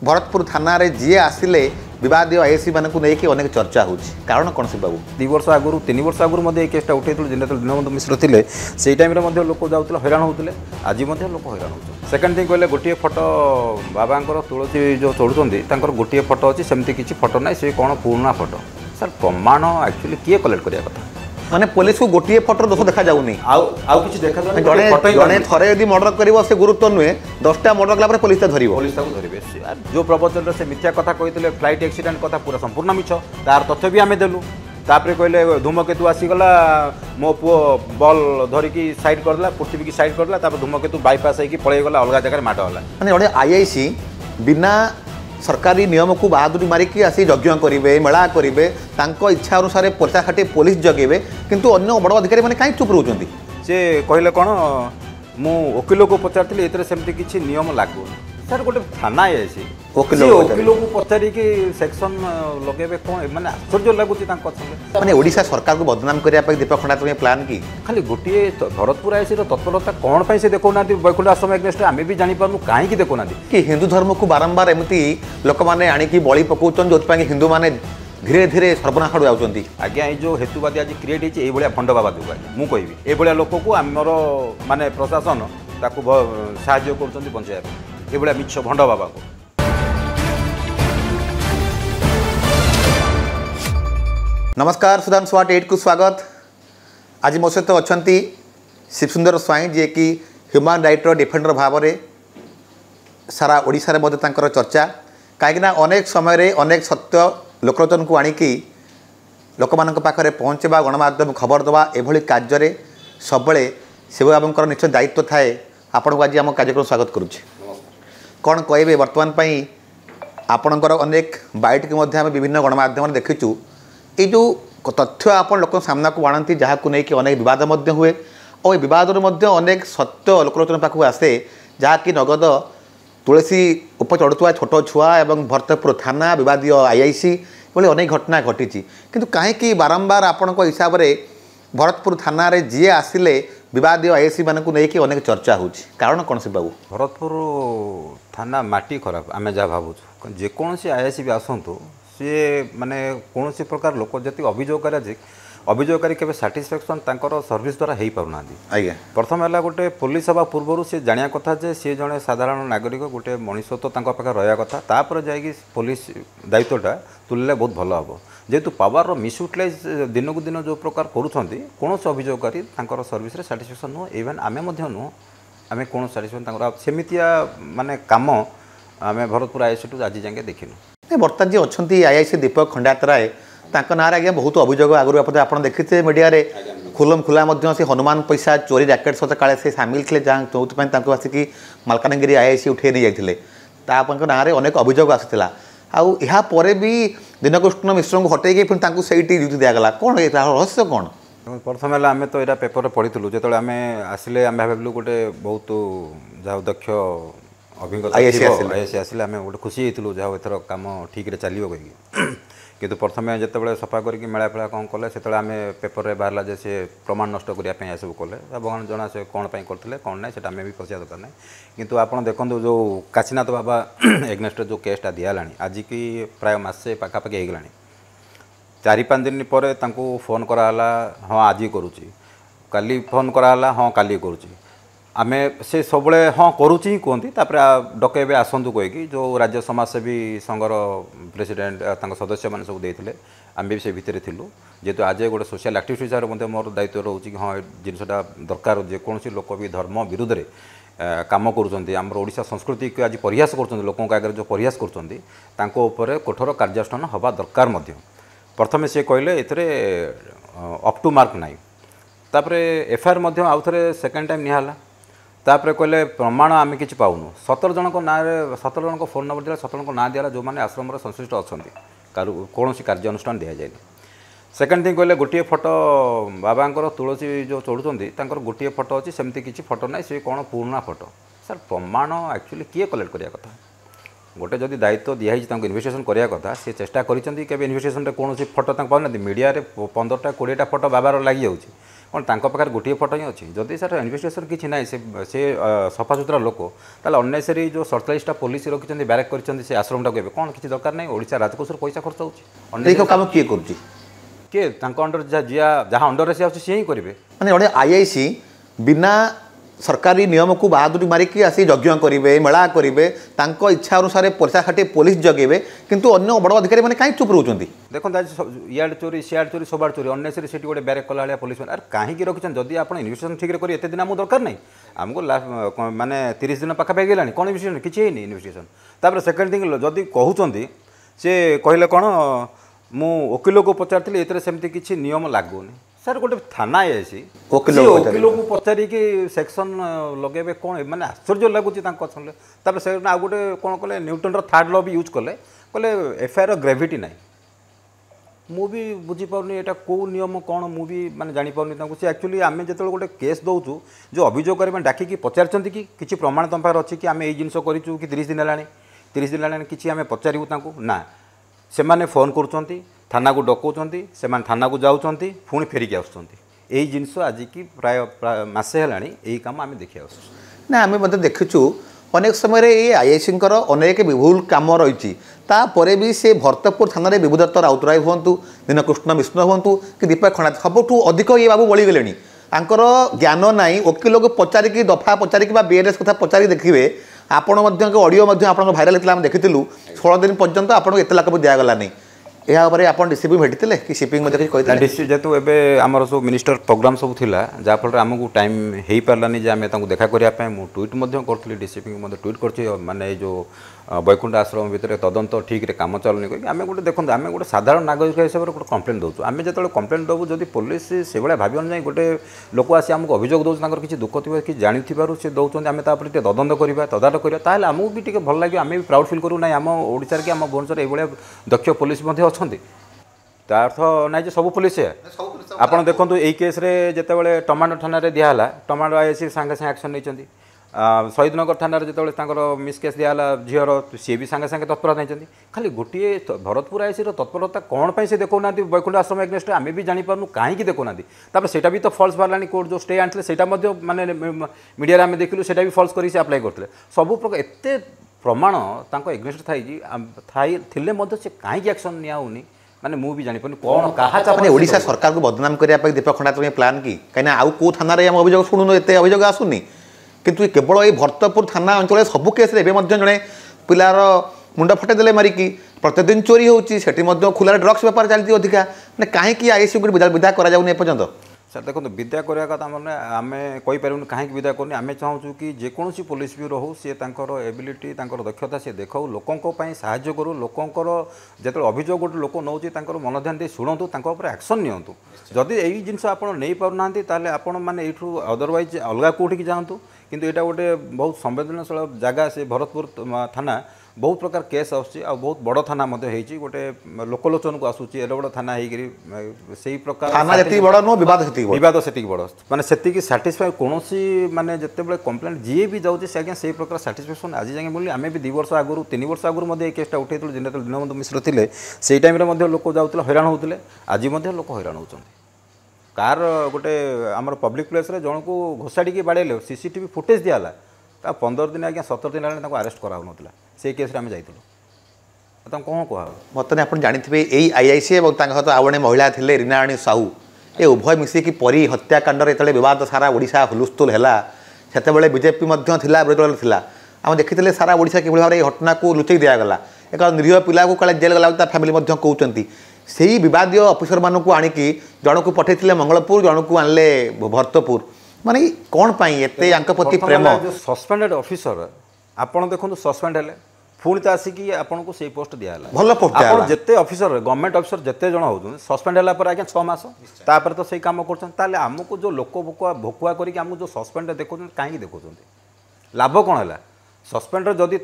भरतपुर थाना रे जी आसिले विवादीय आईएसी मानक नहीं अनेक चर्चा हो कारण कौन से बाबू 2 वर्ष आगु 3 वर्ष आगु केसटा उठे दीनबंधु मिश्र थे से टाइम लोक जाऊे हैरान होते आज लोक हैरान हो सेकेंड थिंग कहले गोटे फोटो बाबा तुलसी जो चढ़ुंट गोटे फोटो अच्छी सेमती किसी फोटो ना सी कौन पुराना फोटो सर प्रमाण एक्चुअली किए कलेक्ट करिया कथा माने पुलिस को गोटे फोटो दोष देखा जाऊनी आउ किछि देखा जाउनी जड़े थरे यदि मर्डर करिवो से गुरुत्व नुहे 10टा मर्डर कला पर पुलिस धरिवो पुलिस धरिबे जो प्रवचन से मिथ्या कथा कहते फ्लाइट एक्सीडेंट कथा पूरा संपूर्ण मिछ तार तथ्य भी आमे देलु तापर कहले धूमकेतु आसीगला मो पुओ बॉल धरिकी साइड करदेला पृथ्वी की साइड करदेला तापर धूमकेतु बाईपास होगी पळै गला अलग जगह माड होला माने जड़े आईआईसी बिना सरकारी नियम को बहादुरी मारिकी आसी यज्ञ करेंगे मेला करेंगे इच्छा अनुसार पर्चा खाटी पुलिस जगेबे किंतु अन्य बड़ अधिकारी मैंने कहीं चुप रोच से कहले कौन मु वकिल को पचारि एत सेमती किसी नियम लागू सर गोटे थाना आईआईसी वकिल को पचारि सेक्शन लगे कौन मैंने आश्चर्य लगुच माने ओडिशा सरकार को बदनाम करने दीपक खंडा तुम्हें प्लान की खाली गोटे भरतपुर आईआईसी तत्परता कौन पे से देखना वैकुंठ आश्रम एग्नेस्ट आम भी जापारू कहीं देखना कि हिंदू धर्म को बारंबार एमती लोक मैंने आणिकी बलि पकाउछन जो हिंदू मैंने धीरे धीरे सर्वनाश आड़ जाऊँगी आज्ञा ये जो हेतुवादी आज क्रिएट होती भंड बाबा दुआ मुझे कहबी ये लोक को आमर माने प्रशासन ताकू साहाय्य कर बचाई ये मिछ भंड बाबा को नमस्कार सुदान स्वाट 8 को स्वागत आज मो सहित अच्छा शिवसुंदर स्वाई जी की ह्यूमन राइट डिफेंडर भाव में सारा ओडिशा रे मध्य चर्चा कहीं अनेक समय अनेक सत्य लोकलोचन को आणिकी लोक मान पाखे पहुँचवा गणमाध्यम खबर दवा एभली कार्य सबले शिव बाबूर निश्चय दायित्व थाए आपण को आज आम कार्यक्रम स्वागत करुच्छे कौन कहे बर्तमान आपणकर अनेक बाइट के मध्य आम विभिन्न गणमाध्यम देखीचु ये जो तथ्य आप लोक सामना को आणती जहाँ नहीं कि अनेक बद हुए और ये बद अनेक सत्य लोकलोचन पाखक आसे जहाँकि नगद तुलसी उप चढ़ुआ छोट छुआ एवं भरतपुर थाना विवादीय आईआईसी ये अनेक घटना घटी किंतु कहीं बारंबार आपण हिसाब से भरतपुर थाना रे जी आसिले विवादीय आईआईसी मानक नहीं अनेक चर्चा हो कारण कौन से बाबू भरतपुर थाना माटी खराब आम जहाँ भावुँ जेकोसी आईआईसी भी आसतु सी माने कौन प्रकार लोक जी अभियोगकारी केवल साटिस्फैक्शन सर्विस द्वारा हो पारना आज्ञा प्रथम है गोटे पुलिस हवा पूर्व से जाना कथा जे सी जड़े साधारण नागरिक गोटे मनीष तो पाखे रहा कथा तापर जाकि पुलिस दायित्वटा तुलने बहुत भल हम जेहेतु पावर मिसयूटिलाइज दिन को दिन जो प्रकार कौन अभियोगकारी सर्विस साटिस्फैक्शन नुह इवेन आमे नुह आम कौन साटिस्फैक्शन सेमितिया माने काम आम भरतपुर आईआईसी आज जाए देखिनु बर्तमान जी अच्छा आईआईसी दीपक खंडातराय ना आज्ञा बहुत अभियोग आगुरी आप देखते मीडिया रे खुलम खुला से हनुमान पैसा चोरी रैकेट सहित काले से सामिल थे जहाँ जो आसिकी मालकानगिरी आईआईसी उठे नहीं जाते ना अनेक अभियोग आसाला आउे भी दीनकृष्ण मिश्र को हटेकी फिर से ड्यूटी दिगला कौन रहस्य कौन प्रथम है आम तो यहाँ पेपर पढ़ी जो आम आसिले आम भाविलु गोटे बहुत जहाँ दक्ष अभिज्ञता आईआईसी आसिले आम गोटे खुशी होती जहाँ एथर कम ठीक चलो कहीं किंतु प्रथम जिते सफा करके मेला फेला कौन कले से आम पेपर में बाहर से प्रमाण नष्ट करने सब कले भगवान जना से कौन करते कौन ना आम भी पशिया दरकार ना किंतु आपड़ देखो जो काशीनाथ बाबा एग्नेस्ट जो केसटा दिहला आज की प्राय मसे पखापाखि होगला 4-5 दिन पर फोन कराला हाँ आज करुच्ची काली फोन कराला हाँ काली करुच्ची आम से सब हाँ करुच्ची ही कहती डकैबे आसतु कहीकि जो राज्य समाजसेवी संघर प्रेसिडेंट सदस्य मैंने सब देते आम भी से भितर थिलु जेहेतु आज गोटे सोशल एक्टिविस्ट हिसाब से मोर दायित्व रोचे कि हाँ जिनसा दरकार जेकोसी लोक भी धर्म विरुद्ध में काम कर ओडिशा संस्कृति को आज परिहास कर लोकों आगे जो परिहास कर कठोर कार्यानुष्ठान हवा दरकार प्रथम से कहले ये अप टू मार्क नाई तापर एफआईआर आउ थे सेकेंड टाइम निहाला तापर कहले प्रमाण आम कि पाऊनु 17 जन ना 17 जन फोन नंबर दिला 17 जन ना दिला जो मैंने आश्रम संश्लिष्ट अच्छा कौन कार्यानुष्ठान दि जाए सेकेंड थिंग कहले गोटे फोटो बाबा तुलसी जो चढ़ुंट गोटे फोटो अच्छी सेमती किसी फोटो ना सी कौन पुराना फोटो सर प्रमाण एक्चुअली किए कलेक्ट करिया कथा गोटे जदि दायित्व दिखाई इन्वेस्टिगेशन करिया कथा सी चेष्टा करें इन्वेस्टिगेशन कौन फोटो पाना मीडिया 15टा 20टा फोटो बाबार लगी जाऊँगी କ'ଣ ତାଙ୍କ ପାଖରେ ଗୋଟିଏ ଫଟୋ ହିଁ ଅଛି ଯଦି ସାର୍ ଇନଭେଷ୍ଟିଗେସନ୍ କିଛି ନାହିଁ ସେ ସଫାସୁତୁରା ଲୋକ ତାହେଲେ ଅନ୍ନେସେରୀ ଯେଉଁ 47ଟା ପୋଲିସ ରଖିଛନ୍ତି ବ୍ୟାରେକ୍ କରିଛନ୍ତି ସେ ଆଶ୍ରମଟାକୁ ଏବେ କ'ଣ କିଛି ଦରକାର ନାହିଁ ଓଡ଼ିଶା ରାଜକୋଷରୁ ପଇସା ଖର୍ଚ୍ଚ ହେଉଛି କାମ କିଏ କରୁଛି କିଏ ତାଙ୍କ ଅଣ୍ଡର ଯାହା ଅଣ୍ଡରରେ ସେ ଆସୁଛି ସିଏ ହିଁ କରିବେ ମାନେ ଜଣେ ଆଇଆଇସି ବିନା सरकारी नियम को बहादुरी मारिकी आसी यज्ञ करेंगे मेला करेंगे इच्छा अनुसार पैसा खाटे पुलिस जगेबे किंतु अन्य बड़ अधिकारी मैंने कहीं चुप रोच देखो इड चोरी सियाड़ चोरी सब चोरी अन्नेसरी से गोटे ब्यारेक कला पुलिस मैंने कहीं रखिए जदि आप इन्वेस्टिगेशन ठीक कर एत दिन आमको दरकार नहीं आमको माने 30 दिन पाखापाखि गलानी कौन इन्वेस्टिगेशन किसी है इन्वेस्टिगेशन तापर सेकेंड थिंग जदि कहते सी कहले कौन मु वकिल को पचारि एत सेमती किसी नियम लागुनि सर गोटे थाना आईसी वकिल को पचारि सेक्शन लगे कौन मैंने आश्चर्य लगुच से आ गोटे कौन कले न्यूटन थर्ड लॉ भी यूज कले कहले एफआईआर ग्रेविटी ना मु भी बुझीपारनी यहाँ कौ नियम कौन मु भी माने जापारनी सी एक्चुअली आम जो गोटे केस दौचु जो अभियोग करें डाकिकी पचार कि किसी प्रमाण तुम पाखे अच्छी कि आम ये जिन करूँ कि 30 दिन है 30 दिन है कि आम पचारू ना से मैंने फोन कर थाना को डकाउं से थाना को जाऊँ पुणी फेरिकी आसुँच जिनस आज की प्राय मसे है यही कम आम देखा ना आम देखीचु अनेक समय ये आईआईसी अनेक विभुल कम रही तापर भी से भरतपुर थाना विभुदत्त राउतराय हूँ दीनकृष्ण मिश्र हूँ कि दीपक खणा सबुठ अधिक ये बाबू बळीगले आंकर ज्ञान नाई वकिल को पचारिकी दफा पचारिकी बीएनएस कथा पचारि देखिए आपण ऑडियो आप भाइराल होता आम देखी 16 दिन पर्यंत आपको एत लाख दिगला नहीं यापर आप डीसीपी भेटते कि सीपिंग जेहेतु एवं आमर सब मिनिस्टर प्रोग्राम सब थिला जहाँफल आमको टाइम हो पारानी जे आम देखा करने मुझे ट्वीट करी डीसीपी ट्वीट कर माने जो बैकुंठ आश्रम भितर तदंत ठीक रे काम चलनी कहीं आम गोटे देखो आम गोटे साधारण नागरिक हिसाब से गोटे कम्प्लेन दौचु आम जो कम्प्लेन देवु जब पुलिस से भाई भाव ना गोटे लोक आसी आमको अभियोग दौर किसी दुख थी कि जानी से दौरान आम तापर तदंत करवा तदारख करवा आमको भी टे भल लगे आम भी प्राउड फिल करूँ ना आम ओडिशा कि आम भुवनेश्वर ये दक्ष पुलिस अच्छा ता अर्थ ना सब पुलिस आपड़ देखो यही केस्रे जिते टमाटो थाना दिहला टमाटो आईसी सांगे सांगे एक्शन नहीं शहीदनगर थाना जो मिस केस दिहला झीर सी भी सांगे सांगे तत्परता नहीं खाली गोटे भरतपुर आईसी तत्परता कौन से देखना बैकुंठ आश्रम एग्नेस्ट आम भी जापारू कहीं देखना से भी तो फल्स बाहर कोर्ट जो स्टे आनी से माने मीडिया आम देखिलु से भी फल्स कर अप्लाई करते सब प्रकार एत प्रमाण एग्नेस्ट थी से कहीं एक्शन नियाऊनी माने मु भी जानी कौन कहा ओडिशा सरकार को बदनाम करने दीपक खंडा तुम्हें प्लान कि कहीं आउ कौ थाना अभियोग शुणुन एत अभियोग आसुनी किंतु केवल ये भरतपुर थाना अंचल सब केस जड़े पिलार मुंड फटेदेले मारिकी प्रतिदिन चोरी होती खुलार ड्रग्स बेपार चलती अधिका मैंने कहीं आईसी विदा कर सर देखो विद्या करने का मैंने आम कहीपर कहीं विद्या करनी आम चाहूँ कि जेकोसी पुलिस भी रहू सी एबिलिटी दक्षता सी देखो लोकों साहाय्य करूँ लोकंर जो अभियोग गोटे लोक नौ मन ध्यान दे शुणु एक्शन नियंतु जदि यही जिनस आप नहीं पारना ताले आपण मैंने यूँ अदरवाइज अलग कौटिक जातु किंतु यहाँ गोटे बहुत संवेदनशील जगह से भरतपुर थाना बहुत प्रकार केस आसूँ बहुत बड़ थाना गोटे लोकलोचन को आसूँ एड बड़ थाना से प्रकार बड़ से बड़ माने से साटिस्फाई कौन माने जिते कंप्लेंट जी भी जाऊँगी से आज्ञा से प्रकार साटिस्फैक्शन आज जाए बोली आम भी 2 वर्ष आगुरी 3 वर्ष आगुरी ये केसटा उठे दीनबंधु मिश्र थे से टाइम लोक जाऊे हैरान होते आज लोक हैरान होती कार गोटे आमर पब्लिक प्लेस जन को घोषाड़ी बाड़े सीसीटीवी फुटेज दिहला 15 दिन आज्ञा 17 दिन है अरेस्ट कराऊना से केस आम जाइलु कौन कह बर्तमान आप जानते यही आईआईसी और सहित आउ जड़े महिला थे रीनाराणी साहू ये उभय मिसिकी परी हत्याकांड जो बद सारा ओडिशा हुलुस्थुल है से बीजेपी विरोधी था आम देखी सारा ओडिशा कि भाव घटना को लुचई दिगला एक निरीह पिला को काले जेल गला फैमिली कहते से ही विवादीय अफिसर मानक आणिकी जन को पठे मंगलपुर जन को आणले भरतपुर माने कौन एत प्रति प्रेम सस्पेंडेड ऑफिसर आपड़ देखो सस्पेंड है पुणी तो आसिकी आपन को से पोस्ट दिहला भल पोस्ट जिते ऑफिसर गवर्नमेंट ऑफिसर जिते जन हो सस्पेंड है आज्ञा 6 मास तापर तो सही काम कर आमको जो लोक भोकुआ करके जो सस्पेंड देखो कहीं देखो लाभ कौन है सस्पेंडर जदि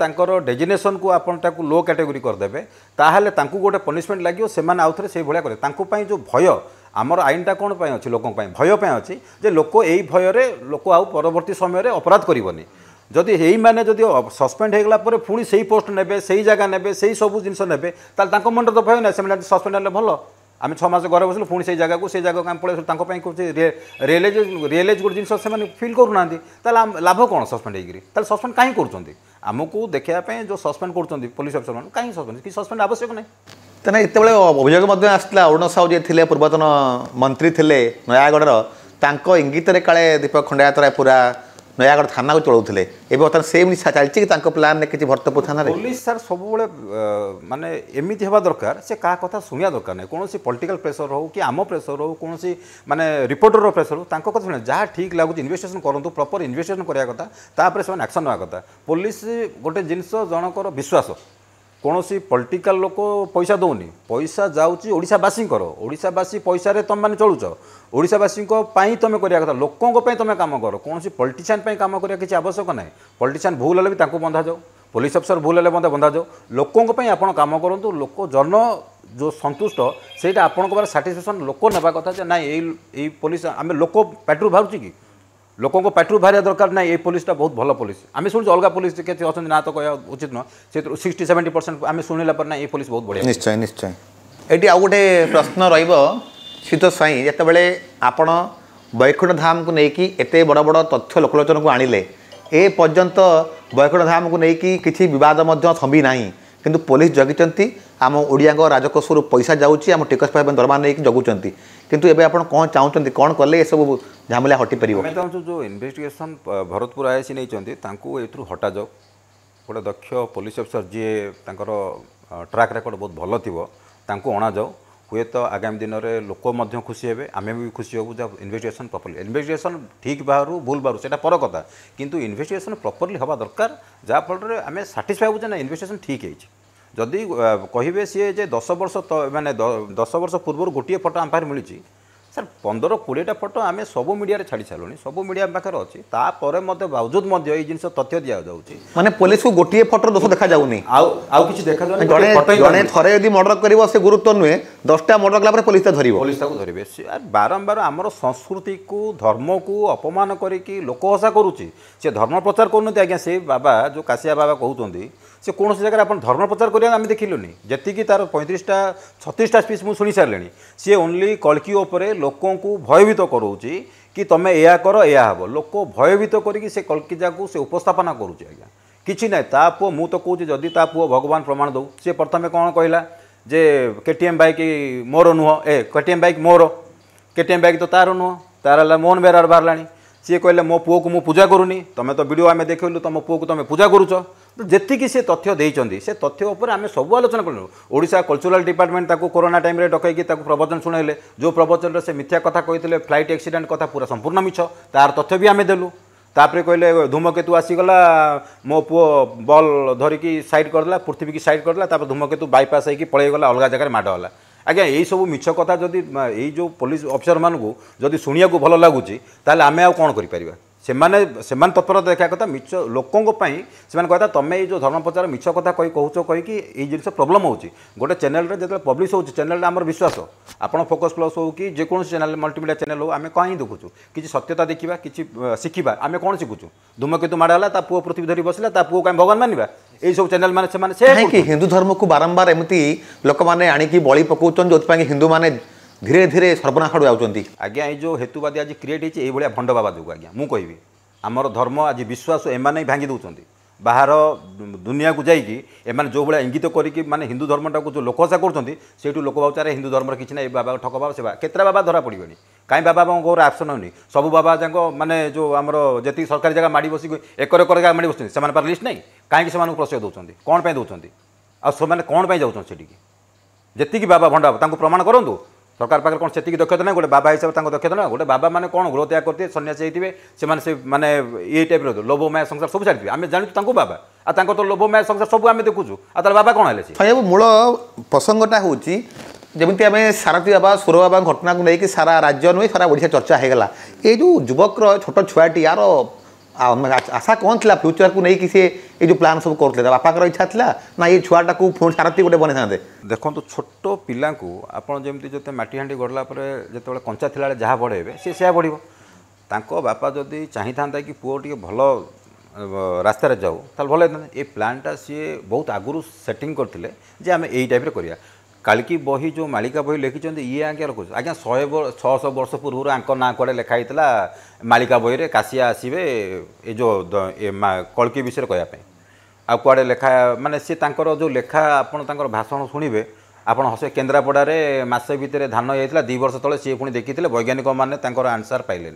डेजिनेशन को आपन लो कैटेगोरी करदे ताहले गोटे पनिशमेंट लगे से आउ थे से भाया करें जो भय आमर आईनटा कौन अच्छी लोक भय अच्छी जे लोक यही भय लोक आउ परवर्ती समय अपराध करनी जदि यही मैंने जदि सस्पेंड होगला पुणी से पोस्ट ने से जगह ने से सब जिन ने मन तो भय ना से सस्पेंड हेल्ले भल आम 6 मास घर बसलु पुणी से जगह आम पड़े कौन रियलाइज गोटे जिन से फिल करूना लाभ कौन सस्पेंड होकर सस्पेंड कहीं करमको देखापी जो सस्पेंड कर पुलिस अफिसर मान कहीं सस्पेंड कि सस्पेंड आवश्यक नहीं तेना इतने अभियोग आसला अरुण साहू जी थे पूर्वतन मंत्री थे नयागढ़ इंगित काले दीपक खंडायत राय पूरा नयागढ़ थाना को चलाऊले ए बर्तमान सेम चलती प्लान किसी भरतपुर थाना पुलिस सार सब माने एमती हवा दरकार से क्या कथा शुणा दरकार नहीं कौन पॉलिटिकल प्रेसर हो कि आम प्रेसर हो कौन माने रिपोर्टर प्रेसर हो कथा शुणे जहाँ ठीक लगुच इन्वेस्टिगेशन करूँ प्रॉपर इन्वेस्टिगेशन करने कथा तापर से एक्शन ना कथा पुलिस गोटे जिनस जनकर विश्वास कौन पॉलिटिकल लोक पैसा दौनी पैसा जाऊँगी ओडावासी ओडावासी पैसा तुम मैंने चलुच ओडावासी तुम करा कथा लोकों तुम कम कर कौन पॉलिटिशियन कम करा किसी आवश्यक ना पॉलिटिशियन भूल हेल्ले भी बंधा जाओ पुलिस अफिसर भूल हेल्ले बंधा जाओ लोकों आप कम करूँ लोक जन जो संतुष्ट से आपण साटिस्फैक्शन लोक नेबा कथा ना ये पुलिस आम लोक पेट्रोल बाहर कि लोकों को पेट्रोल बाहर दरकार ना ये पुलिसटा बहुत भल पुलिस आम शुणु अलग पुलिस के अच्छा ना तो कह उचित नुह से 60-70% आम शुणिला ना ये पुलिस बहुत बढ़िया निश्चय निश्चय ये आउ गोटे प्रश्न रीत स्वाई जितेबाला आपण वैकुंठ धाम को लेकिन एत बड़ बड़ तथ्य लोकलोचन को आणिले ए पर्यंत वैकुंठ धाम को लेकिन किसी बद थंबी ना किंतु पुलिस जगिंट आम ओडिया राजकोषर पैसा जाऊँगी आम टिकस पाइबा दरमा नहीं जगुंट किंतु एबे आपण कौन चाहते कौन कले ये सब झामेला हटि पार मैं चाहूँ जो इन्वेस्टिगेशन भरतपुर आईएससी नहीं हटा जाओ गोटे दक्ष पुलिस अफिसर जी ट्रैक रेकर्ड बहुत भल थी अणा जाओ हुए तो आगामी दिन में लोक खुशी हे आम भी खुशी हूँ जब इन्वेस्टिगेशन प्रॉपर्ली इन्वेस्टिगेशन ठीक बाहर भूल बाहर से पर कथा किंतु इन्वेस्टिगेशन प्रॉपर्ली हवा दरकार जहाँफल आम साटिस्फाई हो ना इन्वेस्टिगेशन ठीक है जदि कहे सी जे 10 वर्ष माने 10 वर्ष पूर्व गोटे फोटो आम पाखे मिली सर 15-20टा फोटो आम सब मीडिया छाड़ी सारूँ सब मीडिया पाखे अच्छी तापर बावजूद ये जिन तथ्य दि जाऊँगी माने पुलिस को गोटे फोटो दोष देखा जाऊनी आउ किसी देखा जड़े थे यदि मर्डर कर से गुरुत्व नुहे 10टा मर्डर कला पुलिस पुलिस धरवे बारंबार आमर संस्कृति को धर्म को अपमान करके लोक हसा करुच्ची से धर्म प्रचार करूँ आज्ञा से बाबा जो काशिया बाबा कहते से कौन जगह आप धर्म प्रचार करें आम देखिलुनि जी तार 35-36टा स्पीच मुझे शुणी सारे सी ओनली कल्कि उपरे लोकों को भयभीत करोची कि तुम या कर या हम लोक भयभीत करके से कल्किजा को से उपस्थापना करुचे आज्ञा किसी ना ता पुओ मु तो कहूँ जदि ता पुओ भगवान प्रमाण दो सी प्रथम कौन कहला जे केटीएम बाइक मोर नुह केटीएम बाइक मोर केटीएम बाइक तो तार नुह तार मोहन बेरार बाहर सी कहले मो पुओ को मु पूजा करूनी तुम तो वीडियो आम देखलु तुम पुओ को तुम पूजा करुच तो जी से तथ्य देते से तथ्य उपर आम सब आलोचना करूँ ओडिशा कल्चरल डिपार्टमेंट ताको कोरोना टाइम रे डकैकी प्रवचन शुणाइले जो प्रवचन से मिथ्या कथा कहते फ्लाइट एक्सीडेंट कथा पूरा संपूर्ण मिछ तार तथ्य भी आम देलु तापर कहले धूमकेतु आसीगला मो पुओ बल धरिकी साइड करदेला पृथ्वी की साइड करदेला धूमकेतु बाईपास होगी पलैगला अलग जगह माडला आज्ञा यही सब मिछ कथा जदि यही जो पुलिस अफिसर मानू जदि शुणा भल लगुच आम आउ कौन कर से तत्परता देखा कथा मिछ लोकों से कहता तुम ये जो धर्म प्रचार मिछ कथा कही कहूच कहीकि ये जिन प्रॉब्लम होची गोटे चैनल रे जो पब्लिश हो चैनल आम विश्वास आप फोकस प्लस हो कि जेकोसी चैनल मल्टीमीडिया चैनल हो आम कहीं देखुचु किसी सत्यता देखा कि शिखा आम कौन शिखुचु धूमकेतु माड़ाला पुओ पृथ्वी धरी बसला पुओ कहीं भगवान मानवा यही सब चैनल मैंने कि हिंदू धर्म को बारंबार एमती लोक मैंने आणिकी बलि पकाउछन जो हिंदू मैंने धीरे धीरे सर्वनाश जाऊँगी आज्ञा ये जो हेतुवादी आज क्रिएट होगा भंड बाबा जो आज्ञा मुझे कहबी आमर धर्म आज विश्वास एम ही भांगी दौरान बाहर दुनिया को जाइकी एम जो भाया इंगित करके माने हिंदू धर्मटा को जो लोक हसा कर लोक भावचारे हिंदू धर्म किसी ना बाबा ठक बाबा सेवा केतरा बाबा धरा पड़े कहीं बाबा को एक्शन होनी सब बाबा जाक माने जो आमर जी सरकारी जगह माड़ी बस एकर एकर जगह माड़ी बस से लिस्ट नहीं कहीं प्रश्रय दौरान कौन पर दौरान आने कौन पर जाऊँ से जी बाबा भंडा प्रमाण करूँ सरकार पाखे कौन से दक्षता ना गोटे बाबा हिसाब से दक्षता ना गोटे बाबा मैंने कौन गृह त्याग करते सन्यासी होते से माने ये टाइप लोभ माया संसार सब छाड़ी आम जानू बाबा आ तो लोभ माया संसार सब आम देखुचु आ बाबा कौन है मूल प्रसंगटा हूँ जमी आम सारथी बाबा सुर बाबा घटना को लेकिन सारा राज्य नुहे सारा ओडिशा चर्चा होगा ये जो युवक छोट छुआटी यार आशा कौन थी फ्यूचर को लेकिन सी ये जो प्लान सब करते बापा इच्छा था ना ये छुआटा को पुणी सारथी गोटे बने था देखो छोट पिला आपमती जो मटी हांडी गढ़ला जो कंचा थी जहाँ बढ़ेबे सी बढ़ो बापा जदि चाही था कि पुओ टे भल रास्तार जाऊ भल होता ये प्लानटा सी बहुत आगुरी सेटिंग करते आम यही टाइप करिया कालिकी बही जो मालिका बही लिखिं ये आज्ञा रखुच आज्ञा 600 वर्ष पूर्व आंक ना कड़े लिखाई मालिका बही रे काशिया आसवे ये जो कल्की विषय कहवाई आ कुआड़े लेखा माने सी तांकर जो लेखा आपन भाषण शुणवे आपन हसे केन्द्रापड़े मसे भितर धान होता 2 वर्ष तले सी पुणी देखी वैज्ञानिक मैंने आंसर पाइले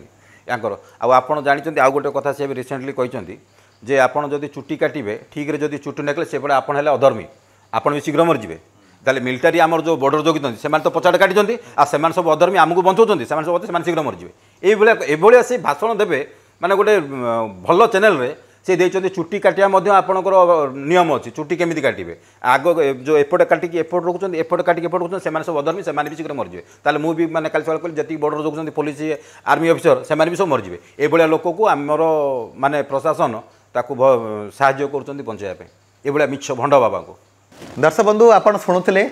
यार आपड़ जानते आउ गोटे कथा सी रिसेंटली कहते जे आपड़ जदि चुटी काटे ठीक जदि चुटी नेकले से बड़े आपड़ अधर्मी आपड़ भी शीघ्र मरीजे ताले मिलिटारी आमर जो बॉर्डर जोगी से तो पचाड़ काटी आ सब अधर्मी आमको बंचाऊँ सब शीघ्र मरीजे ये से भाषण देवे माने गोटे भल चैनल रे से देते चुटी काटिया आपणकर नियम अच्छी चुटी केमी काटे आग जो एपटे काटिक एपट रोकते एपटे काटिक एपट रोकते से सब अधर्मी से भी शीघ्र मरीजे ताले मुझे मैंने काली सकाल जी बॉर्डर जोकते पुलिस आर्मी ऑफिसर से भी सब मरीजे ये लोक को आमर माने प्रशासन ताकू साहाय्य कर बचाई ये मिछ भंड बाबा को। दर्शक बंधु आप शुणुले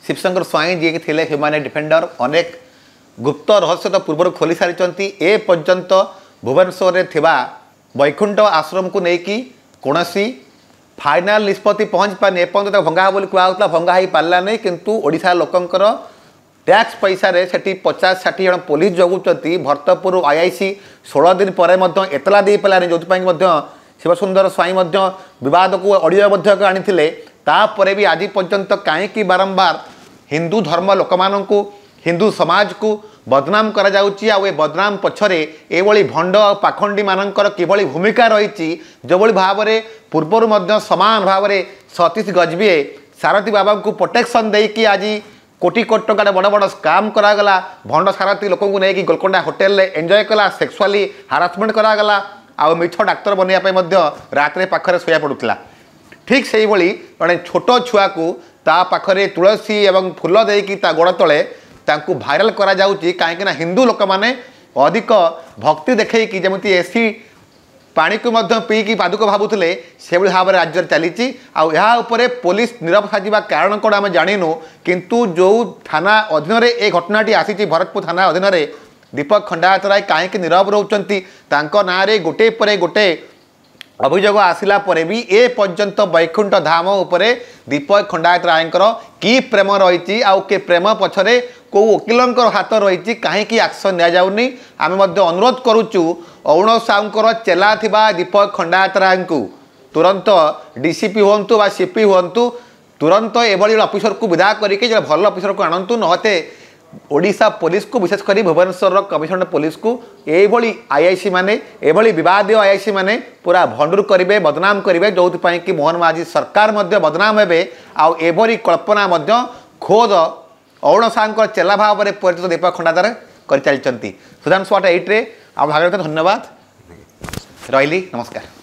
शिवशंकर स्वाई जी थे ह्यूमन राइट डिफेंडर अनेक गुप्त रहस्य तो पूर्व खोली सारी ए पर्यंत भुवनेश्वर में वैकुंठ आश्रम को लेकिन कौन फाइनाल निष्पत्ति पहुँच पाने एपर्यंत भंगा बोली कहला भंगा हो पारा नहीं किंतु ओडिशा लोकंकर टैक्स पैसा रे सेठी 50-60 जन पुलिस जगुचंती भरतपुर आईआईसी 16 दिन पर एतला दे पारानी जो शिवसुंदर स्वाई विवाद को ऑडियो आनी तापर भी आज पर्यंत कहीं बारंबार हिंदू धर्म लोक मानू हिंदू समाज को बदनाम करा जाउची आ बदनाम पछरे एभली भंड पाखंडी मानकर किभली भूमिका रही जो भाव में पूर्वर समान भाव में सतीश गजबीए सारथी बाबा को प्रोटेक्शन देकी आज कोटी कोटी टका बड़ बड़ स्काम करागला भंड सारथी लोक नहीं गोलकोंडा होटेल एंजॉय कला सेक्सुअली हारासमेंट करागला आ मिछ डाक्तर बनवाई रात पाखे शोया पड़ूला ठीक से ही जड़े छोट छुआ को ता पाखरे तुलसी एवं फूल देकी ता गोड़ तले तांकू भाइराल करा जाउची कहीं हिंदू लोक मैंने अधिक भक्ति देखी जमी एसी पानी को पीकी पादुक भावुले से भाव में राज्य चली आउे पुलिस नीरव साजा कारण कौन आम जानू किंतु जो थाना अधीन ये घटनाटी आसी भरतपुर थाना अधीन दीपक खंडायत राय कहीं नीरव रोचंती ना गोटे पर गोटे अभियोग आसला परे भी ए पर्यंत वैकुंठ धाम उपरे दीपक खंडायत रायंकर की प्रेम रही के प्रेम पछरे को वकिलंकर हाथ रही कहीं एक्शन नि जाउनी आम अनुरोध करुचु अरुण साहूंकर चेला थिबा दीपक खंडायत राय को तुरंत डीसीपी हूँ बा सीपी हूँ तुरंत एभली ऑफिसर को विदा करके भल ऑफिसर को आणतु नहते ओडिशा पुलिस को विशेषकर भुवनेश्वर कमिशनर पुलिस को यही आईआईसी माने एभली विवाद आईआईसी माने पूरा भंडूर करेंगे बदनाम करेंगे जो कि मोहन माझी सरकार बदनाम हे आभली कल्पना खोद अरुण साहूंकर चेला भाव में परिचित दीपक खंडादार कर चलती सुधांशु 8 आप भाग धन्यवाद रही नमस्कार।